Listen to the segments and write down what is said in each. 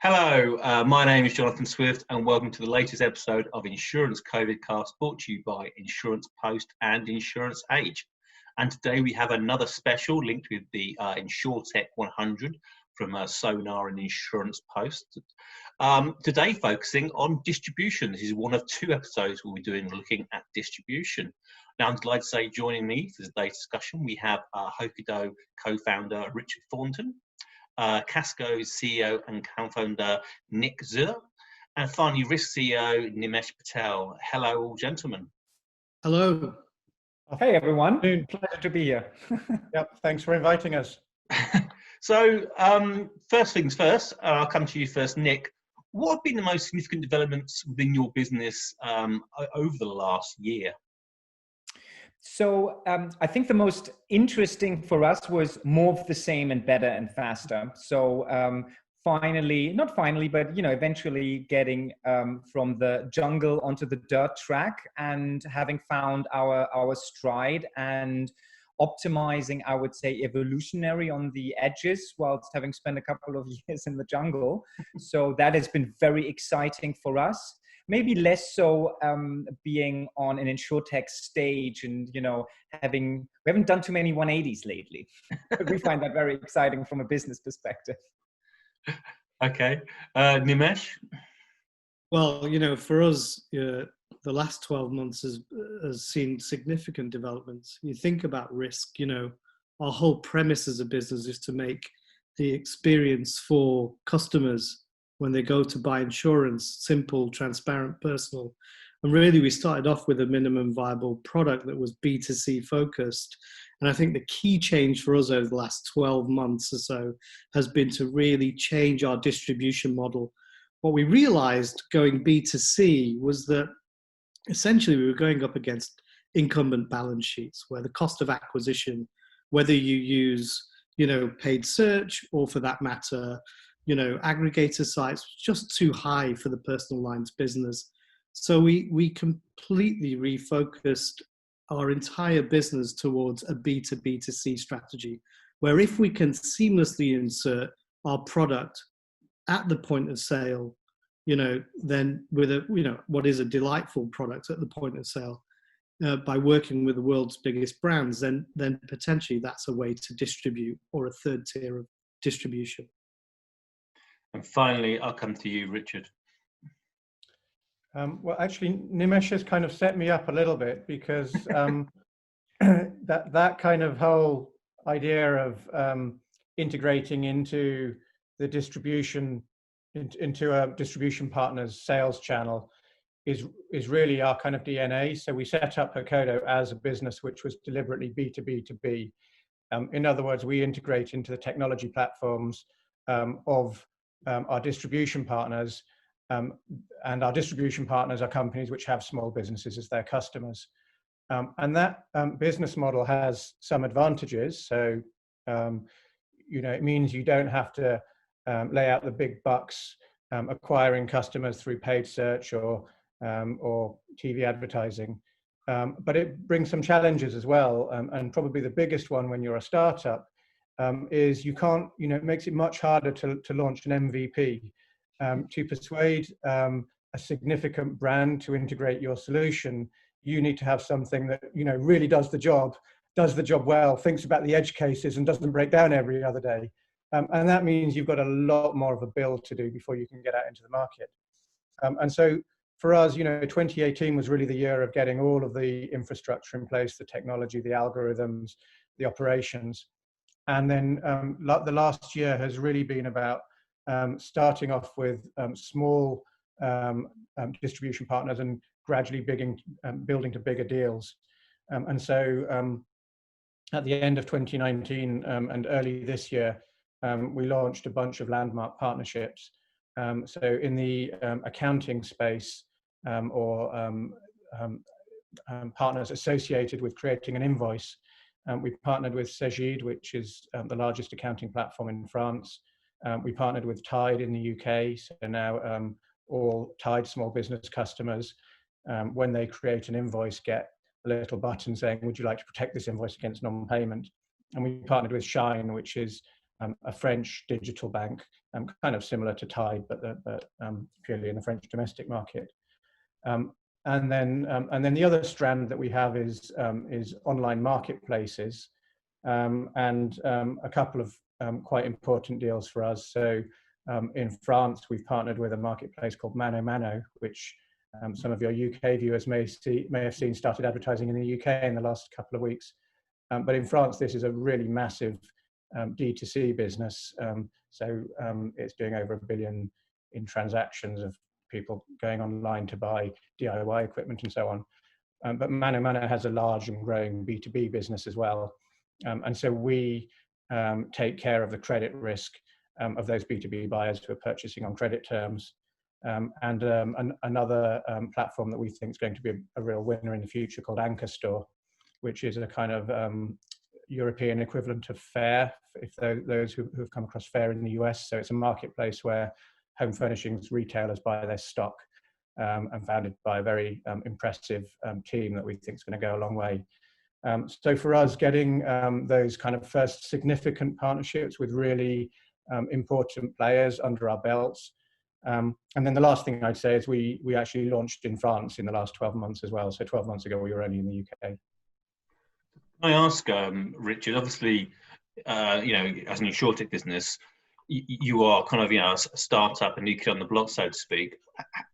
Hello, my name is Jonathan Swift and welcome to the latest episode of Insurance COVID Cast, brought to you by Insurance Post and Insurance Age. And today we have another special linked with the Insurtech 100 from Sonar and Insurance Post. Today focusing on distribution. This is one of two episodes we'll be doing looking at distribution. Now I'm delighted to say joining me for today's discussion we have Hokodo co-founder Richard Thornton, Kasko's CEO and co-founder Nick Sühr, and finally Wrisk CEO Nimeshh Patel. Hello all gentlemen. Hello. Hey everyone, pleasure to be here. Yep, thanks for inviting us. So first things first, I'll come to you first, Nick. What have been the most significant developments within your business over the last year? So I think the most interesting for us was more of the same and better and faster. So not finally, but eventually getting from the jungle onto the dirt track and having found our stride and optimizing, I would say, evolutionary on the edges whilst having spent a couple of years in the jungle. So that has been very exciting for us. Maybe less so being on an Insurtech stage and, we haven't done too many 180s lately. But we find that very exciting from a business perspective. Okay. Nimeshh? Well, for us, the last 12 months has seen significant developments. You think about Wrisk, our whole premise as a business is to make the experience for customers when they go to buy insurance simple, transparent, personal. And really, we started off with a minimum viable product that was B2C focused. And I think the key change for us over the last 12 months or so has been to really change our distribution model. What we realized going B2C was that essentially we were going up against incumbent balance sheets where the cost of acquisition, whether you use, paid search or for that matter, aggregator sites, was just too high for the personal lines business. So we completely refocused our entire business towards a B2B2C strategy, where if we can seamlessly insert our product at the point of sale, then with what is a delightful product at the point of sale, by working with the world's biggest brands, then potentially that's a way to distribute, or a third tier of distribution. And finally, I'll come to you, Richard. Well, actually, Nimeshh has kind of set me up a little bit because that kind of whole idea of integrating into the distribution, into a distribution partner's sales channel is really our kind of DNA. So we set up Hokodo as a business which was deliberately B2B2B. In other words, we integrate into the technology platforms of our distribution partners, and our distribution partners are companies which have small businesses as their customers. And that business model has some advantages. So, it means you don't have to lay out the big bucks acquiring customers through paid search or TV advertising. But it brings some challenges as well. And probably the biggest one when you're a startup is you can't, it makes it much harder to launch an MVP. To persuade a significant brand to integrate your solution, you need to have something that, really does the job well, thinks about the edge cases and doesn't break down every other day. And that means you've got a lot more of a build to do before you can get out into the market. And so for us, 2018 was really the year of getting all of the infrastructure in place, the technology, the algorithms, the operations. And then the last year has really been about starting off with small distribution partners and gradually building to bigger deals. And so at the end of 2019 and early this year, we launched a bunch of landmark partnerships. So in the accounting space or partners associated with creating an invoice, we partnered with Sühr, which is the largest accounting platform in France. We partnered with Tide in the UK, so now all Tide small business customers, when they create an invoice, get a little button saying, would you like to protect this invoice against non-payment? And we partnered with Shine, which is a French digital bank, kind of similar to Tide, but purely in the French domestic market. And then the other strand that we have is online marketplaces, and a couple of quite important deals for us. So in France, we've partnered with a marketplace called Mano Mano, which some of your UK viewers may have seen started advertising in the UK in the last couple of weeks. But in France, this is a really massive D2C business. So it's doing over $1 billion in transactions of people going online to buy DIY equipment and so on. But Mano Mano has a large and growing B2B business as well. And so we take care of the credit risk of those B2B buyers who are purchasing on credit terms. And another platform that we think is going to be a real winner in the future called Anchor Store, which is a kind of European equivalent of Fair, if those who have come across Fair in the US. So it's a marketplace where home furnishings retailers buy their stock, and founded by a very impressive team that we think is going to go a long way. So for us, getting those kind of first significant partnerships with really important players under our belts. And then the last thing I'd say is we actually launched in France in the last 12 months as well. So 12 months ago, we were only in the UK. Can I ask, Richard, obviously, as an Insurtech business, you are kind of, a startup, a new kid on the block, so to speak.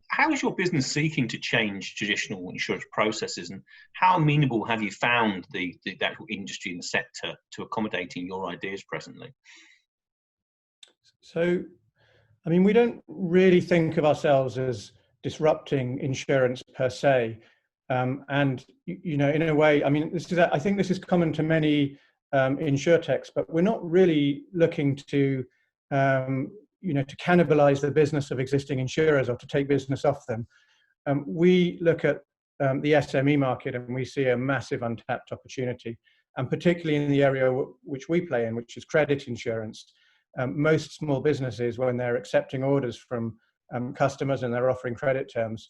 How is your business seeking to change traditional insurance processes, and how amenable have you found the actual industry and the sector to accommodating your ideas presently? So, I mean, we don't really think of ourselves as disrupting insurance per se. And, in a way, I mean, I think this is common to many Insurtechs, but we're not really looking to cannibalize the business of existing insurers or to take business off them. We look at the SME market and we see a massive untapped opportunity, and particularly in the area which we play in, which is credit insurance. Most small businesses, when they're accepting orders from customers and they're offering credit terms,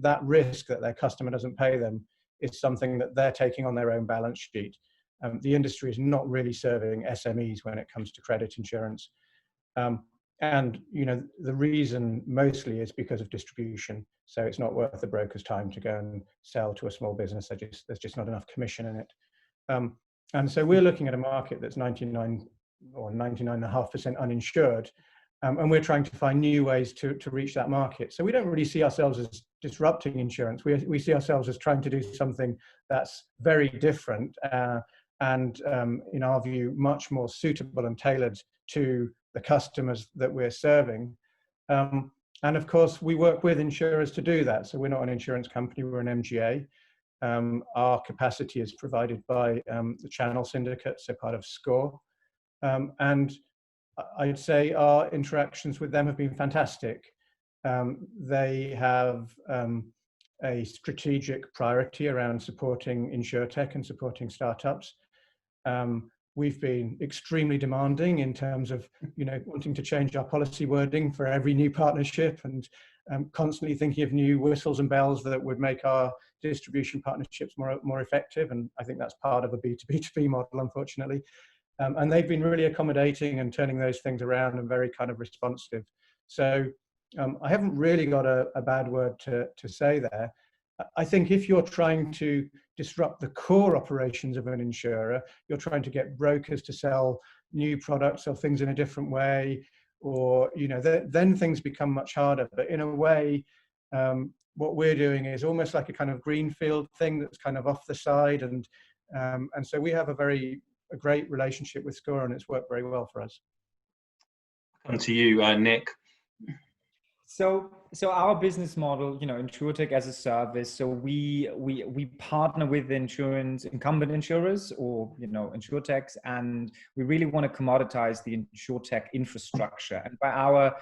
that risk that their customer doesn't pay them is something that they're taking on their own balance sheet. The industry is not really serving SMEs when it comes to credit insurance. And the reason mostly is because of distribution. So it's not worth the broker's time to go and sell to a small business. There's just not enough commission in it. And so we're looking at a market that's 99 or 99.5% uninsured. And we're trying to find new ways to reach that market. So we don't really see ourselves as disrupting insurance. We see ourselves as trying to do something that's very different and in our view, much more suitable and tailored to the customers that we're serving. And of course, we work with insurers to do that. So we're not an insurance company, we're an MGA. Our capacity is provided by the Channel Syndicate, so part of Sühr. And I'd say our interactions with them have been fantastic. They have a strategic priority around supporting Insurtech and supporting startups. We've been extremely demanding in terms of, wanting to change our policy wording for every new partnership and constantly thinking of new whistles and bells that would make our distribution partnerships more effective. And I think that's part of a B2B2B model, unfortunately. And they've been really accommodating and turning those things around and very kind of responsive. So I haven't really got a bad word to say there. I think if you're trying to disrupt the core operations of an insurer, you're trying to get brokers to sell new products or things in a different way, or, then things become much harder. But in a way, what we're doing is almost like a kind of greenfield thing that's kind of off the side. And so we have a great relationship with Sühr, and it's worked very well for us. Come to you, Nick. So our business model, Insurtech as a service. So we partner with incumbent insurers or Insurtechs, and we really want to commoditize the Insurtech infrastructure. And by our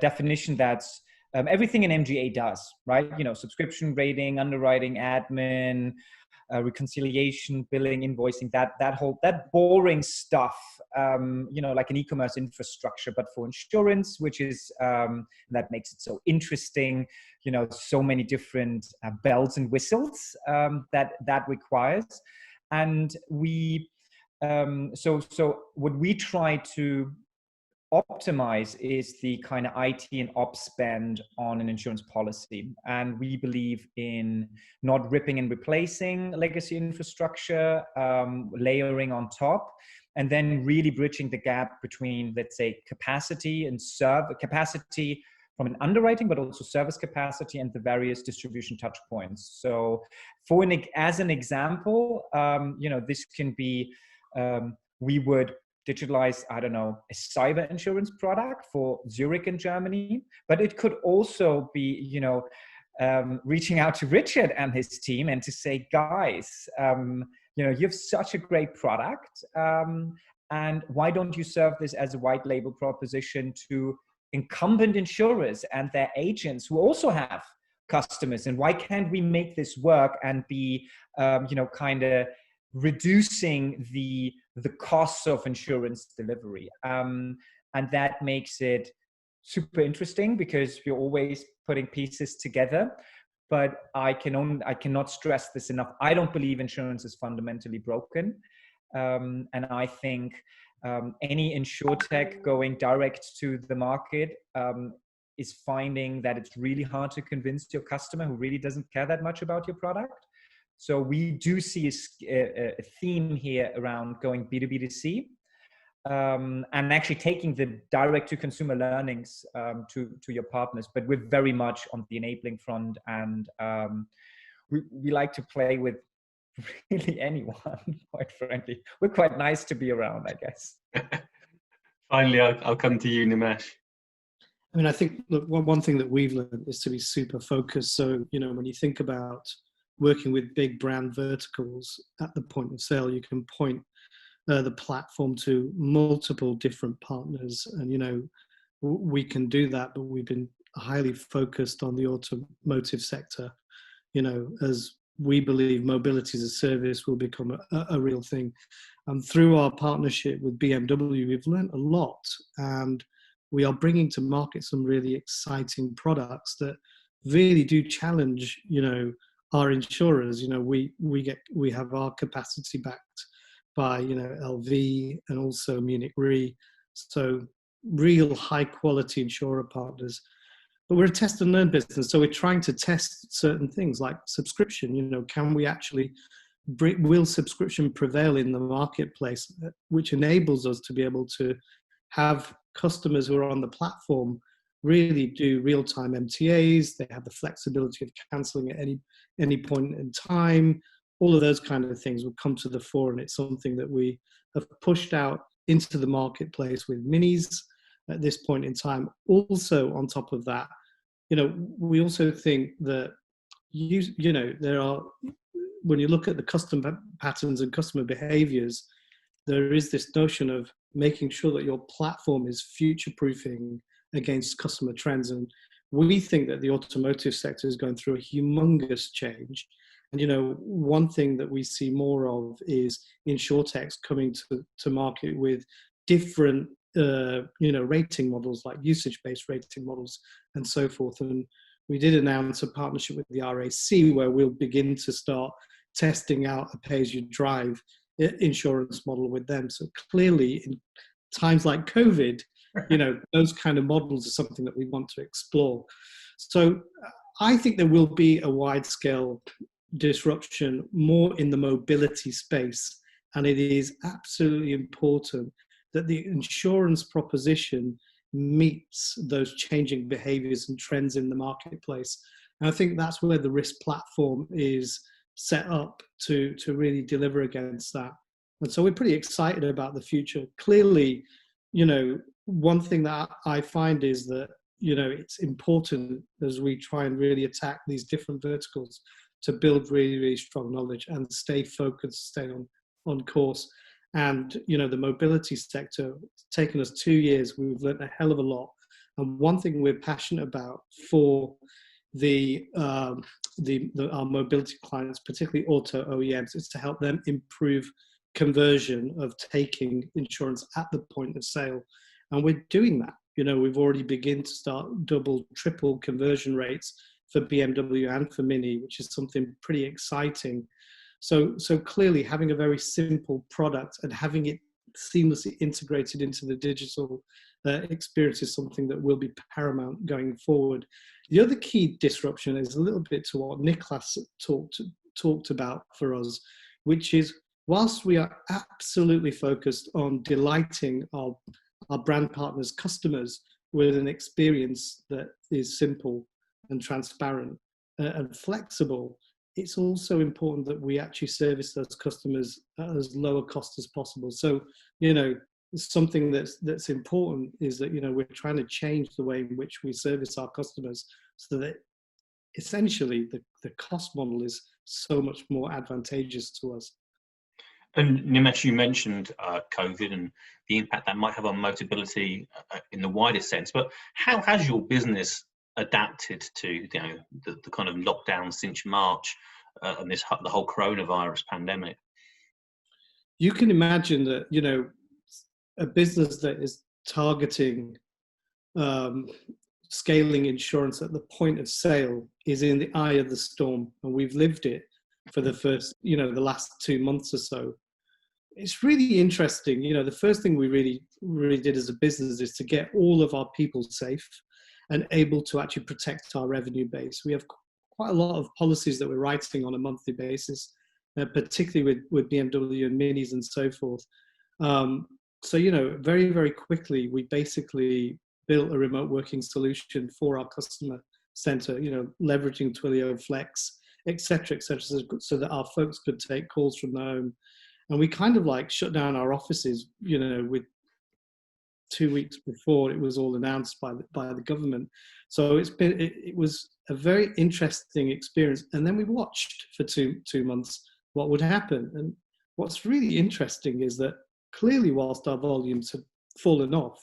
definition, that's everything an MGA does, right? Subscription rating, underwriting, admin, reconciliation, billing, invoicing, that boring stuff, like an e-commerce infrastructure, but for insurance, which is that makes it so interesting. So many different bells and whistles that requires, and we So what we try to optimize is the kind of IT and ops spend on an insurance policy. And we believe in not ripping and replacing legacy infrastructure, layering on top, and then really bridging the gap between, let's say, capacity and capacity from an underwriting, but also service capacity and the various distribution touch points. So as an example, this can be, we would digitalize, I don't know, a cyber insurance product for Zurich in Germany, but it could also be, reaching out to Richard and his team and to say, guys, you have such a great product, and why don't you serve this as a white label proposition to incumbent insurers and their agents who also have customers, and why can't we make this work and be, kind of reducing the costs of insurance delivery, and that makes it super interesting because you're always putting pieces together. But I cannot stress this enough. I don't believe insurance is fundamentally broken, and I think any Insurtech going direct to the market is finding that it's really hard to convince your customer who really doesn't care that much about your product. So we do see a theme here around going B2B2C, and actually taking the direct-to-consumer learnings to your partners. But we're very much on the enabling front, and we like to play with really anyone, quite frankly. We're quite nice to be around, I guess. Finally, I'll come to you, Nimeshh. I mean, I think, look, one thing that we've learned is to be super focused. So, when you think about working with big brand verticals at the point of sale, you can point the platform to multiple different partners. And, we can do that, but we've been highly focused on the automotive sector, as we believe mobility as a service will become a real thing. And through our partnership with BMW, we've learned a lot, and we are bringing to market some really exciting products that really do challenge, our insurers. We have our capacity backed by, LV and also Munich Re. So real high quality insurer partners. But we're a test and learn business. So we're trying to test certain things like subscription. Can we actually, will subscription prevail in the marketplace, which enables us to be able to have customers who are on the platform really do real-time MTAs. They have the flexibility of cancelling at any point in time. All of those kind of things will come to the fore, and it's something that we have pushed out into the marketplace with minis at this point in time. Also, on top of that, we also think that there are, when you look at the customer patterns and customer behaviors, there is this notion of making sure that your platform is future-proofing against customer trends. And we think that the automotive sector is going through a humongous change. And, one thing that we see more of is Insurtechs coming to market with different, rating models, like usage-based rating models and so forth. And we did announce a partnership with the RAC where we'll begin to start testing out a pay-as-you-drive insurance model with them. So clearly, in times like COVID, those kind of models are something that we want to explore. So I think there will be a wide-scale disruption more in the mobility space, and it is absolutely important that the insurance proposition meets those changing behaviors and trends in the marketplace. And I think that's where the Wrisk platform is set up to really deliver against that. And so we're pretty excited about the future. Clearly, one thing that I find is that, it's important as we try and really attack these different verticals to build really, really strong knowledge and stay focused, stay on course. And, the mobility sector, it's taken us 2 years. We've learned a hell of a lot. And one thing we're passionate about for our mobility clients, particularly auto OEMs, is to help them improve conversion of taking insurance at the point of sale. And we're doing that. We've already begun to start double, triple conversion rates for BMW and for Mini, which is something pretty exciting. So clearly having a very simple product and having it seamlessly integrated into the digital experience is something that will be paramount going forward. The other key disruption is a little bit to what Nikolaus talked about for us, which is whilst we are absolutely focused on delighting our brand partners' customers with an experience that is simple and transparent and flexible, it's also important that we actually service those customers at as low a cost as possible. So, something that's important is that, we're trying to change the way in which we service our customers so that essentially the cost model is so much more advantageous to us. And Nimeshh, you mentioned COVID and the impact that might have on mobility in the widest sense, but how has your business adapted to the kind of lockdown since March and the whole coronavirus pandemic? You can imagine that, a business that is targeting scaling insurance at the point of sale is in the eye of the storm, and we've lived it for the first, the last 2 months or so. It's really interesting. The first thing we really did as a business is to get all of our people safe and able to actually protect our revenue base. We have quite a lot of policies that we're writing on a monthly basis, particularly with BMW and Minis and so forth. So, very, very quickly, we basically built a remote working solution for our customer center, leveraging Twilio, Flex, et cetera, so that our folks could take calls from their home. And we kind of shut down our offices, with 2 weeks before it was all announced by the government. So it was a very interesting experience. And then we watched for two months what would happen. And what's really interesting is that clearly, whilst our volumes had fallen off,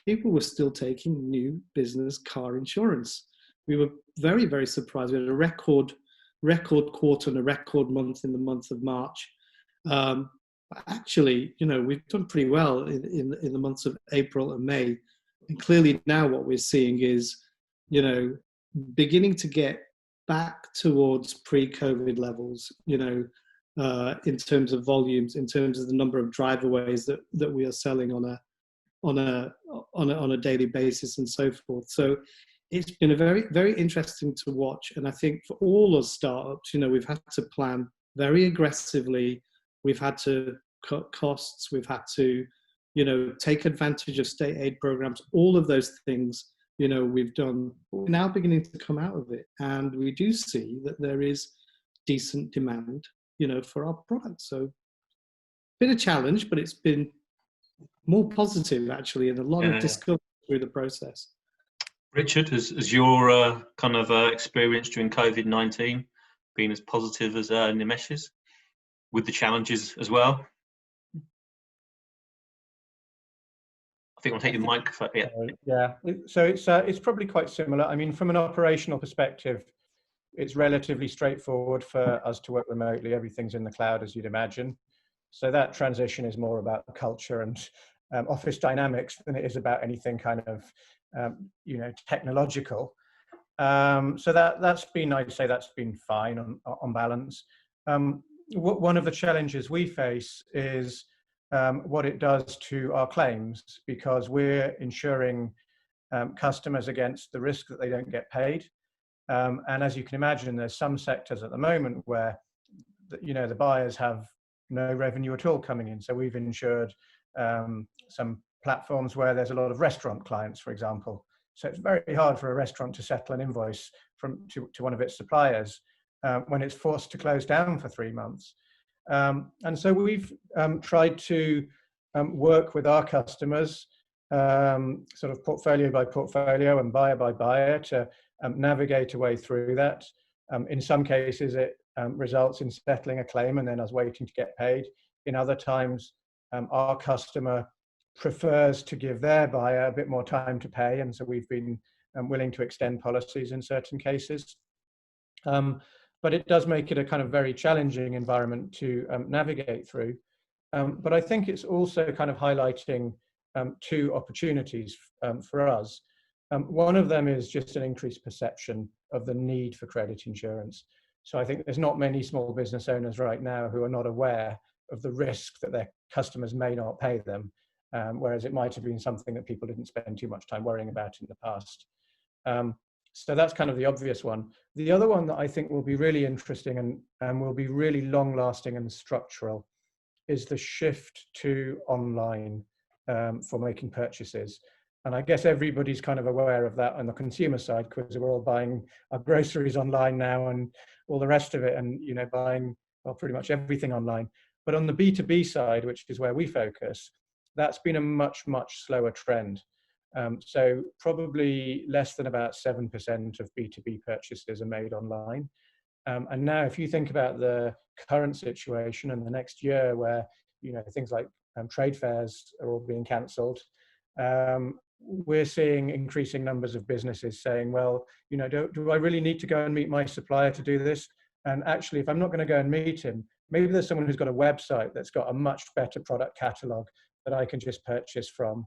people were still taking new business car insurance. We were very, very surprised. We had a record quarter and a record month in the month of March. Actually, we've done pretty well in the months of April and May. And clearly now what we're seeing is, beginning to get back towards pre-COVID levels, in terms of volumes, in terms of the number of driveaways that we are selling on a daily basis and so forth. So it's been a very, very interesting to watch. And I think for all of startups, we've had to plan very aggressively. We've had to cut costs. We've had to, take advantage of state aid programs. All of those things, we've done. We're now beginning to come out of it. And we do see that there is decent demand, for our products. So it's been a challenge, but it's been more positive, actually, and a lot of discovery through the process. Richard, has your kind of experience during COVID-19 been as positive as Nimesh's, with the challenges as well? I think I'll take your microphone. Yeah. So it's probably quite similar. I mean, from an operational perspective, it's relatively straightforward for us to work remotely. Everything's in the cloud, as you'd imagine. So that transition is more about culture and office dynamics than it is about anything kind of, technological. So that's been, I'd say that's been fine on balance. One of the challenges we face is what it does to our claims, because we're insuring customers against the risk that they don't get paid. And as you can imagine, there's some sectors at the moment where, the buyers have no revenue at all coming in. So we've insured some platforms where there's a lot of restaurant clients, for example. So it's very hard for a restaurant to settle an invoice to one of its suppliers when it's forced to close down for 3 months. And so we've tried to work with our customers, sort of portfolio by portfolio and buyer by buyer, to navigate a way through that. In some cases, it results in settling a claim and then us waiting to get paid. In other times, our customer prefers to give their buyer a bit more time to pay, and so we've been willing to extend policies in certain cases. But it does make it a kind of very challenging environment to navigate through. But I think it's also kind of highlighting two opportunities for us. One of them is just an increased perception of the need for credit insurance. So I think there's not many small business owners right now who are not aware of the risk that their customers may not pay them, whereas it might have been something that people didn't spend too much time worrying about in the past. So that's kind of the obvious one. The other one that I think will be really interesting and will be really long lasting and structural is the shift to online for making purchases. And I guess everybody's kind of aware of that on the consumer side, because we're all buying our groceries online now and all the rest of it, and buying pretty much everything online. But on the B2B side, which is where we focus, that's been a much, much slower trend. So probably less than about 7% of B2B purchases are made online. And now if you think about the current situation and the next year where, things like trade fairs are all being cancelled, we're seeing increasing numbers of businesses saying, well, do I really need to go and meet my supplier to do this? And actually, if I'm not going to go and meet him, maybe there's someone who's got a website that's got a much better product catalog that I can just purchase from,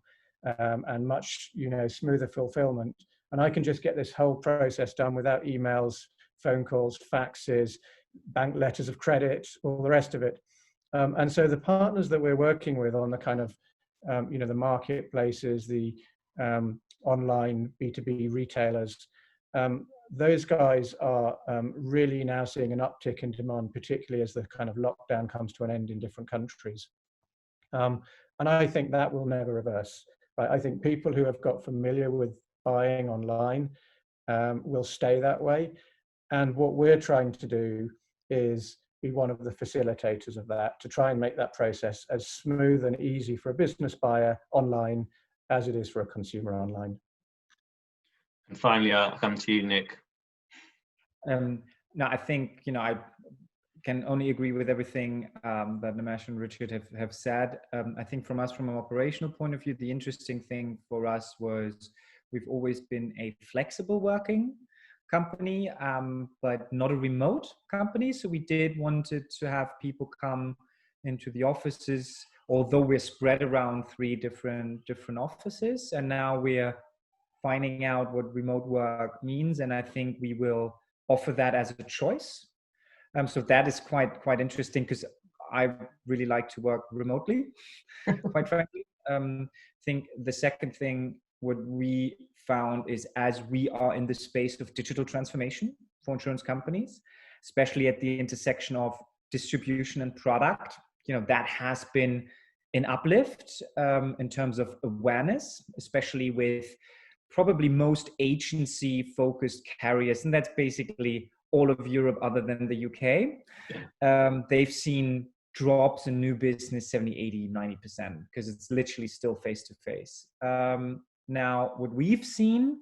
and much, smoother fulfillment. And I can just get this whole process done without emails, phone calls, faxes, bank letters of credit, all the rest of it. And so the partners that we're working with on the kind of, the marketplaces, the online B2B retailers, those guys are really now seeing an uptick in demand, particularly as the kind of lockdown comes to an end in different countries. And I think that will never reverse. Right? I think people who have got familiar with buying online will stay that way. And what we're trying to do is be one of the facilitators of that, to try and make that process as smooth and easy for a business buyer online as it is for a consumer online. And finally, I'll come to you, Nick. No, I think, I can only agree with everything that Nimeshh and Richard have said. I think from an operational point of view, the interesting thing for us was we've always been a flexible working company, but not a remote company. So we wanted to have people come into the offices, although we're spread around 3 different offices. And now we're finding out what remote work means. And I think we will offer that as a choice. So that is quite interesting, because I really like to work remotely, quite frankly. I think the second thing, what we found is, as we are in the space of digital transformation for insurance companies, especially at the intersection of distribution and product, that has been an uplift in terms of awareness, especially with probably most agency-focused carriers, and that's basically all of Europe other than the UK. They've seen drops in new business 70, 80, 90%, because it's literally still face-to-face. Now, what we've seen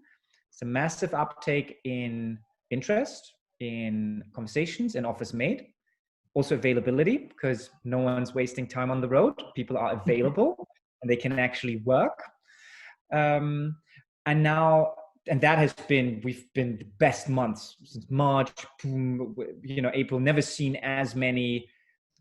is a massive uptake in interest, in conversations, in offers made. Also availability, because no one's wasting time on the road. People are available and they can actually work. And that has been, we've been the best months since March, April, never seen as many,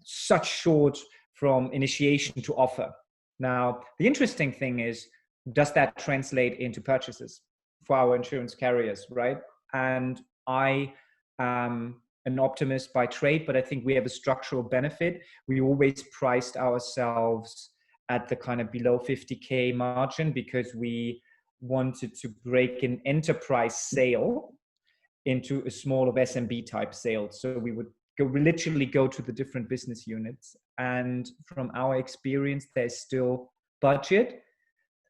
such short from initiation to offer. Now, the interesting thing is, does that translate into purchases for our insurance carriers, right? And I am an optimist by trade, but I think we have a structural benefit. We always priced ourselves at the kind of below 50K margin, because we wanted to break an enterprise sale into a small of SMB type sale. So we would literally go to the different business units. And from our experience, there's still budget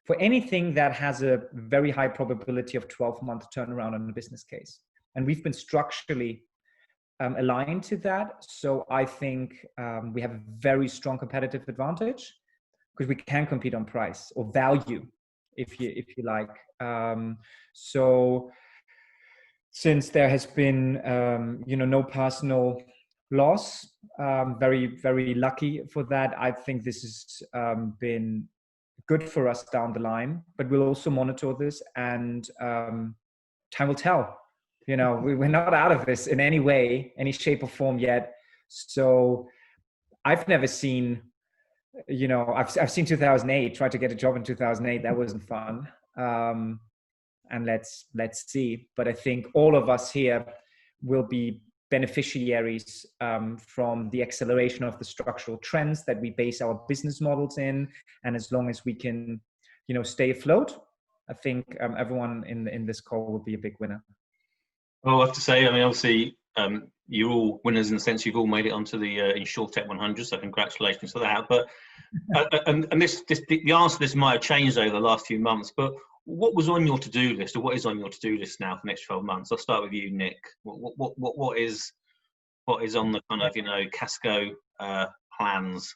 for anything that has a very high probability of 12-month turnaround on a business case. And we've been structurally aligned to that. So I think we have a very strong competitive advantage, because we can compete on price or value, if you like. So since there has been no personal loss, very, very lucky for that. I think this has been good for us down the line, but we'll also monitor this, and time will tell. We're not out of this in any way, any shape or form yet. So I've never seen, I've seen 2008, tried to get a job in 2008. That wasn't fun. And let's see. But I think all of us here will be beneficiaries from the acceleration of the structural trends that we base our business models in. And as long as we can, stay afloat, I think everyone in this call will be a big winner. Well, I have to say, I mean, obviously, you're all winners in the sense you've all made it onto the Insurtech 100, so congratulations for that. But and the answer to this might have changed over the last few months, but what was on your to-do list, or what is on your to-do list now for the next 12 months? I'll start with you, Nick. What is on the kind of Kasko plans?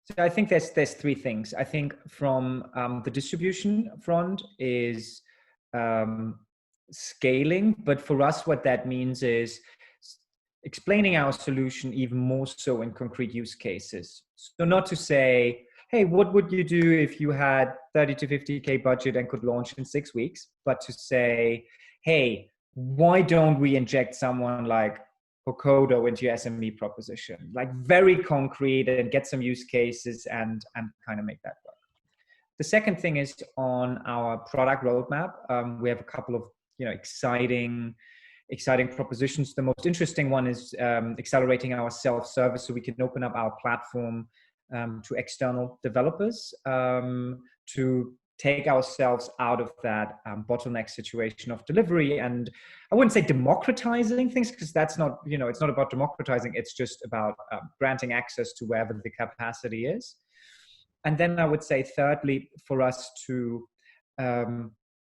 So I think there's three things. I think from the distribution front is scaling, but for us, what that means is explaining our solution even more so in concrete use cases. So not to say, hey, what would you do if you had 30 to 50K budget and could launch in 6 weeks, but to say, hey, why don't we inject someone like Hokodo into your SME proposition, like very concrete, and get some use cases and kind of make that work. The second thing is on our product roadmap. We have a couple of exciting propositions. The most interesting one is accelerating our self-service, so we can open up our platform to external developers to take ourselves out of that bottleneck situation of delivery. And I wouldn't say democratizing things, because that's not, it's not about democratizing. It's just about granting access to wherever the capacity is. And then I would say, thirdly, for us to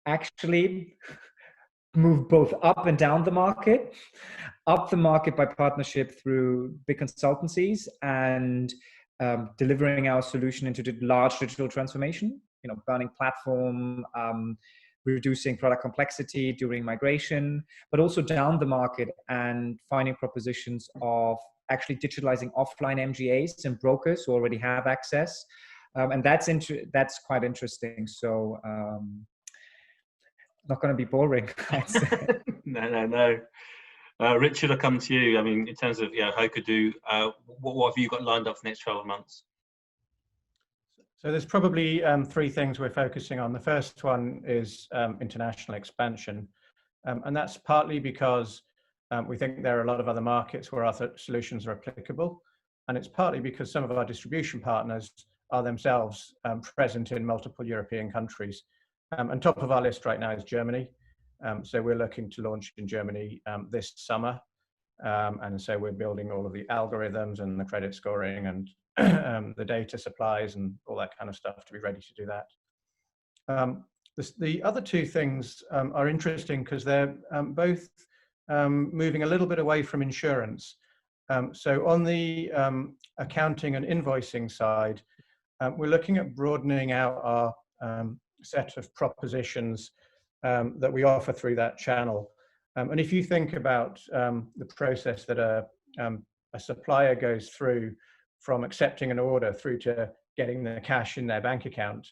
actually move both up and down the market. Up the market by partnership through big consultancies and delivering our solution into the large digital transformation, burning platform, reducing product complexity during migration, but also down the market and finding propositions of actually digitalizing offline MGAs and brokers who already have access. And that's quite interesting. So not going to be boring, I'd say. No. Richard, I'll come to you. I mean, in terms of Hokodo, what have you got lined up for the next 12 months? So there's probably three things we're focusing on. The first one is international expansion. And that's partly because we think there are a lot of other markets where our solutions are applicable. And it's partly because some of our distribution partners are themselves present in multiple European countries. And top of our list right now is Germany. So we're looking to launch in Germany this summer. And so we're building all of the algorithms and the credit scoring and the data supplies and all that kind of stuff to be ready to do that. The other two things are interesting because they're both moving a little bit away from insurance. So on the accounting and invoicing side, we're looking at broadening out our set of propositions that we offer through that channel. And if you think about the process that a supplier goes through from accepting an order through to getting the cash in their bank account,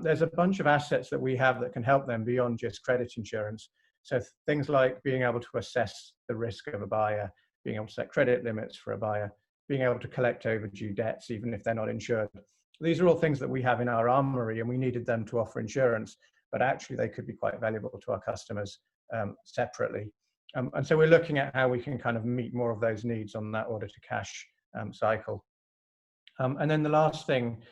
there's a bunch of assets that we have that can help them beyond just credit insurance. So things like being able to assess the risk of a buyer, being able to set credit limits for a buyer, being able to collect overdue debts even if they're not insured. These are all things that we have in our armory, and we needed them to offer insurance, but actually they could be quite valuable to our customers separately. And so we're looking at how we can kind of meet more of those needs on that order to cash cycle. And then the last thing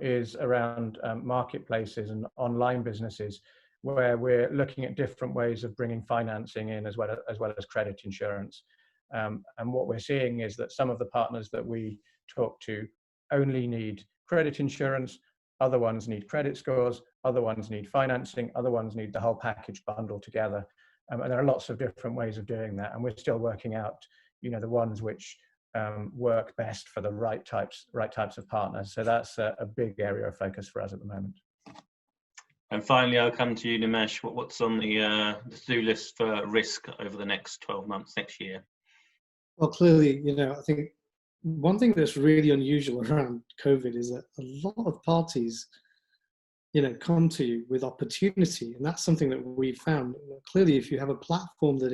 is around marketplaces and online businesses, where we're looking at different ways of bringing financing in as well as credit insurance. And what we're seeing is that some of the partners that we talk to only need credit insurance, other ones need credit scores, other ones need financing, other ones need the whole package bundle together. And there are lots of different ways of doing that. And we're still working out, the ones which work best for the right types of partners. So that's a big area of focus for us at the moment. And finally, I'll come to you, Nimeshh. What's on the to-do list for Wrisk over the next 12 months, next year? Well, clearly, I think one thing that's really unusual around COVID is that a lot of parties, come to you with opportunity, and that's something that we found. Clearly, if you have a platform that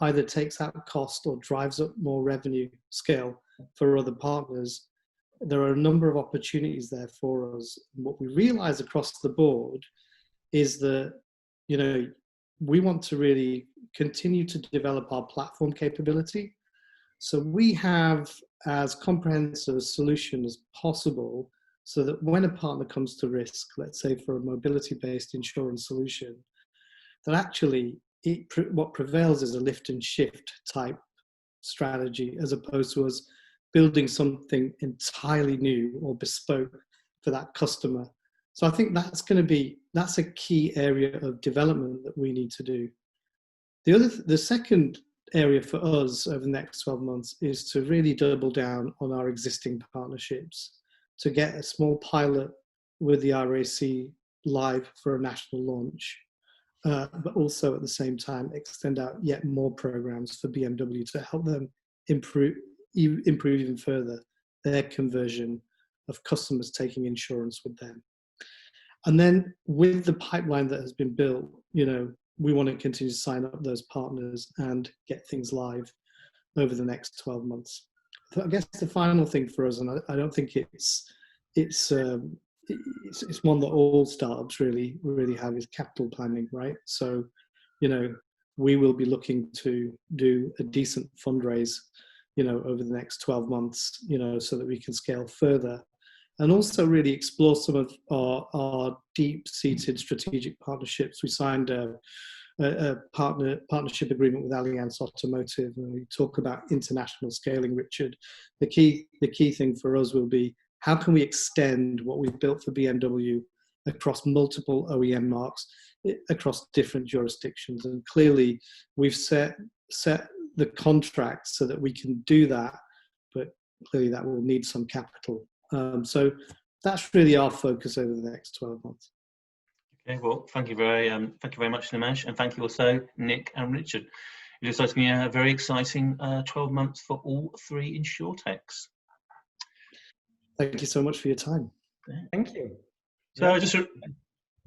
either takes out cost or drives up more revenue scale for other partners, there are a number of opportunities there for us. And what we realize across the board is that, we want to really continue to develop our platform capability. So we have as comprehensive a solution as possible, so that when a partner comes to Wrisk, let's say for a mobility-based insurance solution, that actually what prevails is a lift and shift type strategy, as opposed to us building something entirely new or bespoke for that customer. So I think that's a key area of development that we need to do. The second area for us over the next 12 months is to really double down on our existing partnerships, to get a small pilot with the RAC live for a national launch, but also at the same time extend out yet more programs for BMW to help them improve even further their conversion of customers taking insurance with them. And then with the pipeline that has been built, we want to continue to sign up those partners and get things live over the next 12 months. So I guess the final thing for us, and I don't think it's one that all startups really have, is capital planning, right? So, we will be looking to do a decent fundraise, over the next 12 months, so that we can scale further, and also really explore some of our deep-seated strategic partnerships. We signed a partnership agreement with Allianz Automotive, and we talk about international scaling, Richard. The key thing for us will be, how can we extend what we've built for BMW across multiple OEM marks, across different jurisdictions? And clearly, we've set the contract so that we can do that, but clearly that will need some capital. So that's really our focus over the next 12 months. Okay, well, thank you very much, Nimeshh, and thank you also, Nick and Richard. It looks like to be a very exciting 12 months for all three Insurtechs. Thank you so much for your time. Thank you. So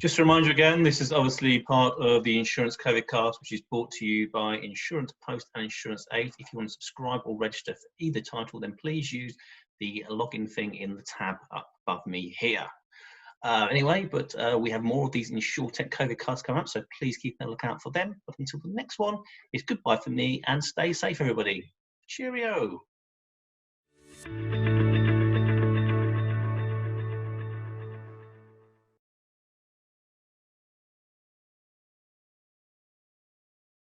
just to remind you again, this is obviously part of the Insurance COVID Cast, which is brought to you by Insurance Post and Insurance 8. If you want to subscribe or register for either title, then please use the login thing in the tab up above me here. Anyway, but we have more of these Insurtech COVID Casts coming up, so please keep a lookout for them. But until the next one, it's goodbye for me, and stay safe, everybody. Cheerio.